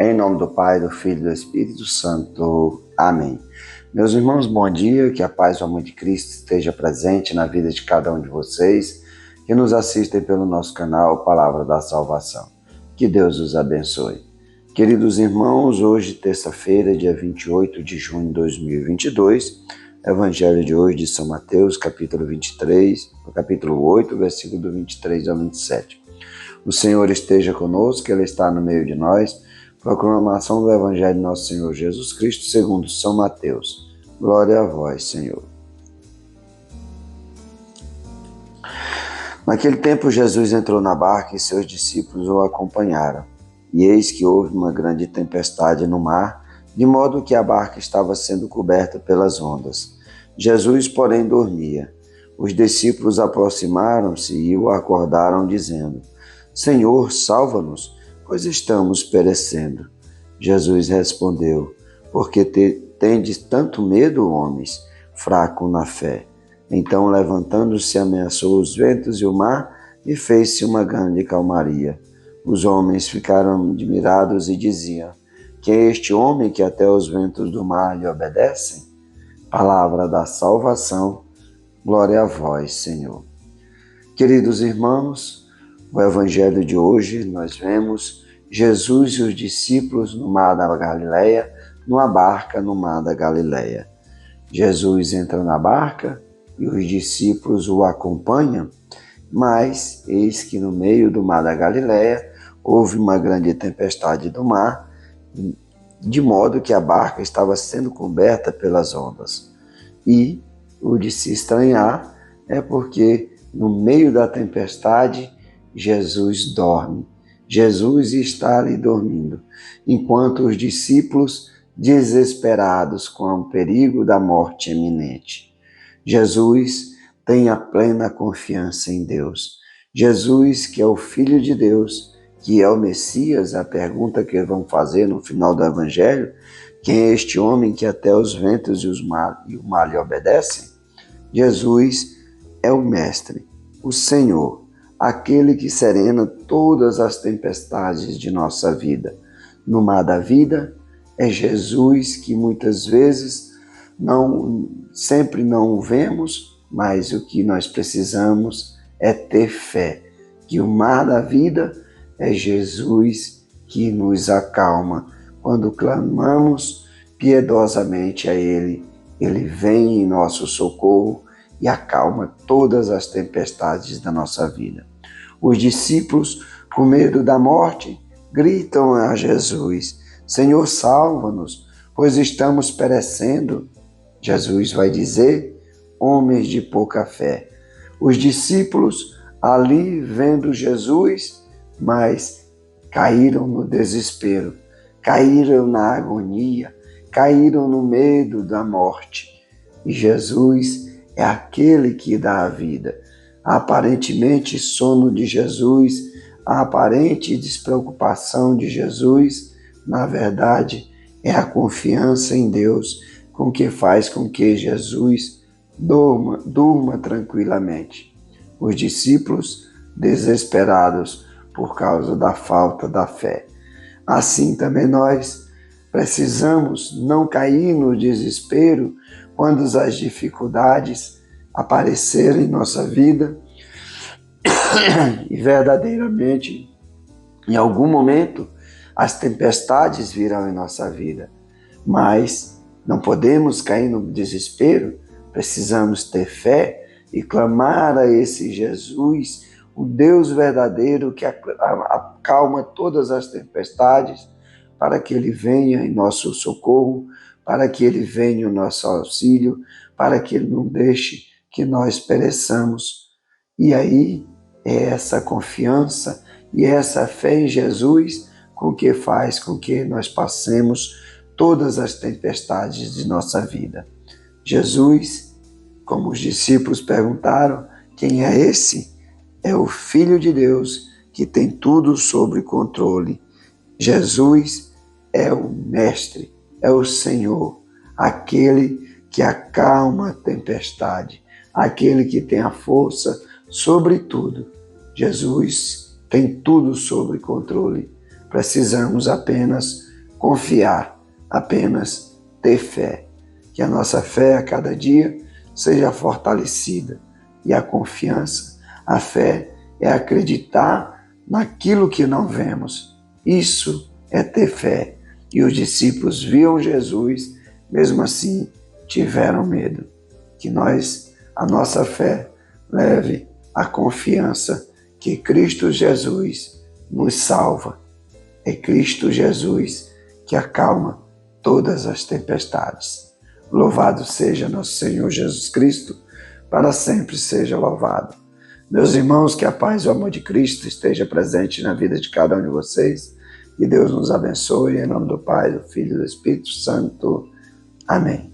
Em nome do Pai, do Filho e do Espírito Santo. Amém. Meus irmãos, bom dia, que a paz e o amor de Cristo esteja presente na vida de cada um de vocês que nos assistem pelo nosso canal Palavra da Salvação. Que Deus os abençoe. Queridos irmãos, hoje, terça-feira, dia 28 de junho de 2022, Evangelho de hoje de São Mateus, capítulo 8, versículo do 23 ao 27. O Senhor esteja conosco, Ele está no meio de nós. Proclamação do Evangelho de nosso Senhor Jesus Cristo, segundo São Mateus. Glória a vós, Senhor. Naquele tempo, Jesus entrou na barca e seus discípulos o acompanharam. E eis que houve uma grande tempestade no mar, de modo que a barca estava sendo coberta pelas ondas. Jesus, porém, dormia. Os discípulos aproximaram-se e o acordaram, dizendo: Senhor, salva-nos, pois estamos perecendo. Jesus respondeu: Por que tendes tanto medo, homens, fraco na fé? Então, levantando-se, ameaçou os ventos e o mar, e fez-se uma grande calmaria. Os homens ficaram admirados e diziam: Quem é este homem que até os ventos do mar lhe obedecem? Palavra da salvação, glória a vós, Senhor. Queridos irmãos, no Evangelho de hoje nós vemos Jesus e os discípulos no mar da Galileia, numa barca no mar da Galileia. Jesus entra na barca e os discípulos o acompanham, mas eis que no meio do mar da Galileia houve uma grande tempestade do mar, de modo que a barca estava sendo coberta pelas ondas. E o de se estranhar é porque no meio da tempestade Jesus dorme. Jesus está ali dormindo, enquanto os discípulos, desesperados com o perigo da morte iminente. Jesus tem a plena confiança em Deus. Jesus, que é o Filho de Deus, que é o Messias, a pergunta que vão fazer no final do Evangelho: quem é este homem que até os ventos e o mar lhe obedecem? Jesus é o Mestre, o Senhor, aquele que serena todas as tempestades de nossa vida. No mar da vida, é Jesus que muitas vezes sempre não o vemos, mas o que nós precisamos é ter fé, que o mar da vida é Jesus que nos acalma. Quando clamamos piedosamente a Ele, Ele vem em nosso socorro e acalma todas as tempestades da nossa vida. Os discípulos, com medo da morte, gritam a Jesus: Senhor, salva-nos, pois estamos perecendo. Jesus vai dizer: homens de pouca fé. Os discípulos, ali vendo Jesus, mas caíram no desespero, caíram na agonia, caíram no medo da morte. E Jesus é aquele que dá a vida. A aparentemente sono de Jesus, a aparente despreocupação de Jesus, na verdade, é a confiança em Deus com que faz com que Jesus durma tranquilamente. Os discípulos, desesperados por causa da falta da fé. Assim também nós precisamos não cair no desespero quando as dificuldades aparecerem em nossa vida e verdadeiramente, em algum momento, as tempestades virão em nossa vida. Mas não podemos cair no desespero, precisamos ter fé e clamar a esse Jesus, o Deus verdadeiro que acalma todas as tempestades, para que Ele venha em nosso socorro, para que Ele venha em nosso auxílio, para que Ele não deixe que nós pereçamos. E aí é essa confiança e essa fé em Jesus com que faz com que nós passemos todas as tempestades de nossa vida. Jesus, como os discípulos perguntaram, quem é esse? É o Filho de Deus que tem tudo sob controle. Jesus é o Mestre, é o Senhor, aquele que acalma a tempestade, aquele que tem a força sobre tudo. Jesus tem tudo sob controle. Precisamos apenas confiar, apenas ter fé. Que a nossa fé a cada dia seja fortalecida. E a confiança, a fé, é acreditar naquilo que não vemos. Isso é ter fé. E os discípulos viam Jesus, mesmo assim tiveram medo. Que a nossa fé, leve a confiança que Cristo Jesus nos salva. É Cristo Jesus que acalma todas as tempestades. Louvado seja nosso Senhor Jesus Cristo, para sempre seja louvado. Meus irmãos, que a paz e o amor de Cristo esteja presente na vida de cada um de vocês. Que Deus nos abençoe, em nome do Pai, do Filho e do Espírito Santo. Amém.